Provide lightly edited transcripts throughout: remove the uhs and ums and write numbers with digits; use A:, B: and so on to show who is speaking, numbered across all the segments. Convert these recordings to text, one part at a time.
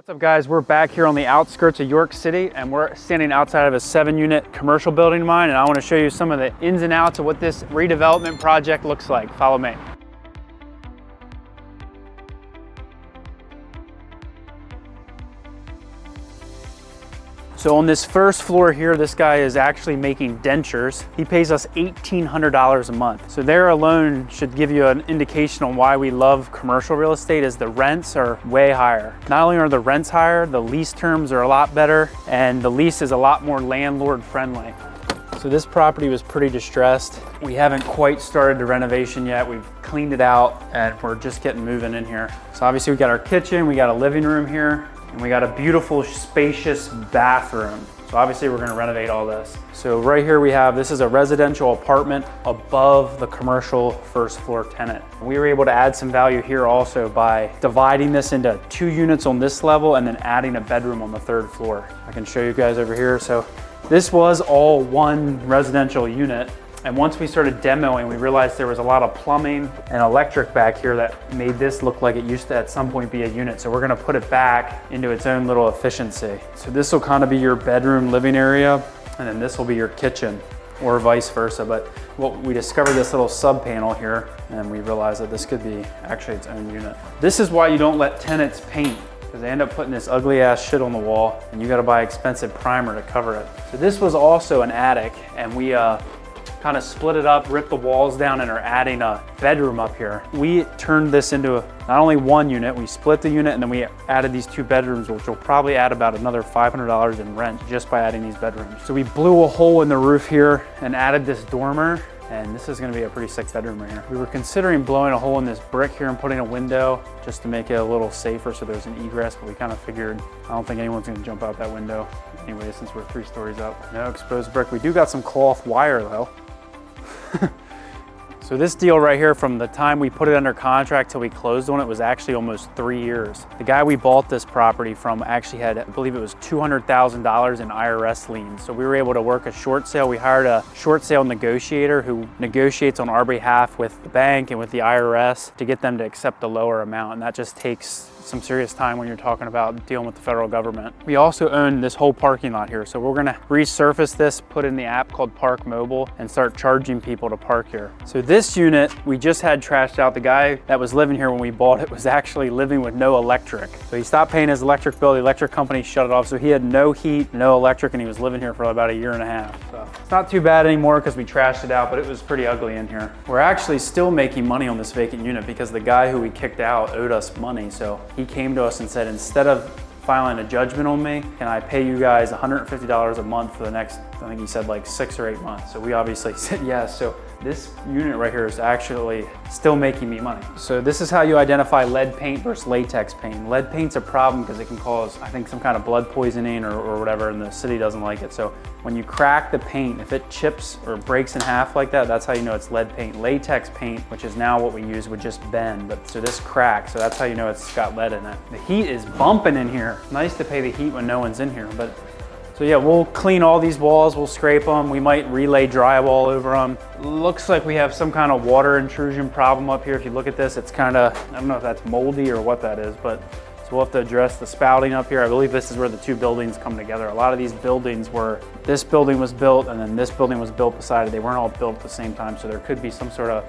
A: What's up guys, we're back here on the outskirts of York City and we're standing outside of a 7-unit commercial building of mine, and I want to show you some of the ins and outs of what this redevelopment project looks like. Follow me. So on this first floor here, this guy is actually making dentures. He pays us $1,800 a month. So there alone should give you an indication on why we love commercial real estate, is the rents are way higher. Not only are the rents higher, the lease terms are a lot better and the lease is a lot more landlord friendly. So this property was pretty distressed. We haven't quite started the renovation yet. We've cleaned it out and we're just getting moving in here. So obviously we got our kitchen, we got a living room here, and we got a beautiful, spacious bathroom. So obviously we're gonna renovate all this. So right here we have, this is a residential apartment above the commercial first floor tenant. We were able to add some value here also by dividing this into 2 units on this level and then adding a bedroom on the 3rd floor. I can show you guys over here. So this was all one residential unit. And once we started demoing, we realized there was a lot of plumbing and electric back here that made this look like it used to at some point be a unit. So we're gonna put it back into its own little efficiency. So this will kind of be your bedroom living area, and then this will be your kitchen, or vice versa. But we discovered this little sub panel here, and we realized that this could be actually its own unit. This is why you don't let tenants paint, because they end up putting this ugly ass shit on the wall, and you gotta buy expensive primer to cover it. So this was also an attic, and we kind of split it up, ripped the walls down, and are adding a bedroom up here. We turned this into not only one unit, we split the unit and then we added these 2 bedrooms, which will probably add about another $500 in rent just by adding these bedrooms. So we blew a hole in the roof here and added this dormer, and this is gonna be a pretty sick bedroom right here. We were considering blowing a hole in this brick here and putting a window just to make it a little safer so there's an egress, but we kind of figured, I don't think anyone's gonna jump out that window anyway since we're 3 stories up. No exposed brick. We do got some cloth wire though. So this deal right here, from the time we put it under contract till we closed on it, was actually almost 3 years. The guy we bought this property from actually had, I believe it was $200,000 in IRS liens. So we were able to work a short sale. We hired a short sale negotiator who negotiates on our behalf with the bank and with the IRS to get them to accept a lower amount. And that just takes some serious time when you're talking about dealing with the federal government. We also own this whole parking lot here. So we're gonna resurface this, put in the app called Park Mobile, and start charging people to park here. So this unit, we just had trashed out. The guy that was living here when we bought it was actually living with no electric. So he stopped paying his electric bill, the electric company shut it off. So he had no heat, no electric, and he was living here for about 1.5 years. So it's not too bad anymore because we trashed it out, but it was pretty ugly in here. We're actually still making money on this vacant unit because the guy who we kicked out owed us money. So he came to us and said, instead of filing a judgment on me, can I pay you guys $150 a month for the next, I think he said like 6 or 8 months. So we obviously said yes. So this unit right here is actually still making me money. So this is how you identify lead paint versus latex paint. Lead paint's a problem because it can cause, I think, some kind of blood poisoning or whatever, and the city doesn't like it. So when you crack the paint, if it chips or breaks in half like that, that's how you know it's lead paint. Latex paint, which is now what we use, would just bend. But so this cracks, so that's how you know it's got lead in it. The heat is bumping in here. Nice to pay the heat when no one's in here, but so yeah, we'll clean all these walls, we'll scrape them, we might relay drywall over them. Looks like we have some kind of water intrusion problem up here. If you look at this, it's kind of, I don't know if that's moldy or what that is, but so we'll have to address the spouting up here. I believe this is where the 2 buildings come together. A lot of these buildings were, this building was built and then this building was built beside it. They weren't all built at the same time, so there could be some sort of,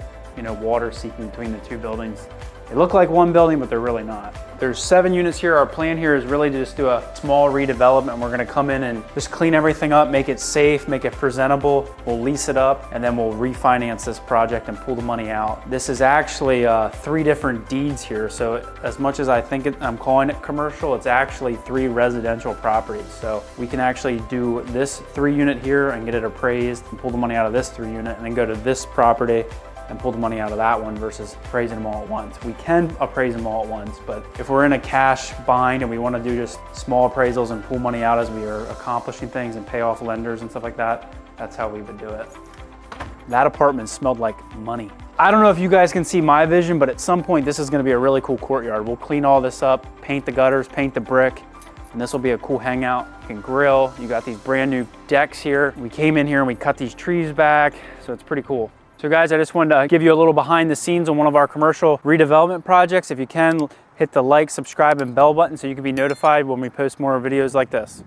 A: water seeping between the 2 buildings. They look like one building, but they're really not. There's 7 units here. Our plan here is really to just do a small redevelopment. We're gonna come in and just clean everything up, make it safe, make it presentable. We'll lease it up, and then we'll refinance this project and pull the money out. This is actually 3 different deeds here. So as much as I think I'm calling it commercial, it's actually 3 residential properties. So we can actually do this 3 unit here and get it appraised and pull the money out of this 3 unit, and then go to this property and pull the money out of that one versus appraising them all at once. We can appraise them all at once, but if we're in a cash bind and we want to do just small appraisals and pull money out as we are accomplishing things and pay off lenders and stuff like that, that's how we would do it. That apartment smelled like money. I don't know if you guys can see my vision, but at some point this is going to be a really cool courtyard. We'll clean all this up, paint the gutters, paint the brick, and this will be a cool hangout. You can grill. You got these brand new decks here. We came in here and we cut these trees back, so it's pretty cool. So guys, I just wanted to give you a little behind the scenes on one of our commercial redevelopment projects. If you can, Hit the like, subscribe, and bell button so you can be notified when we post more videos like this.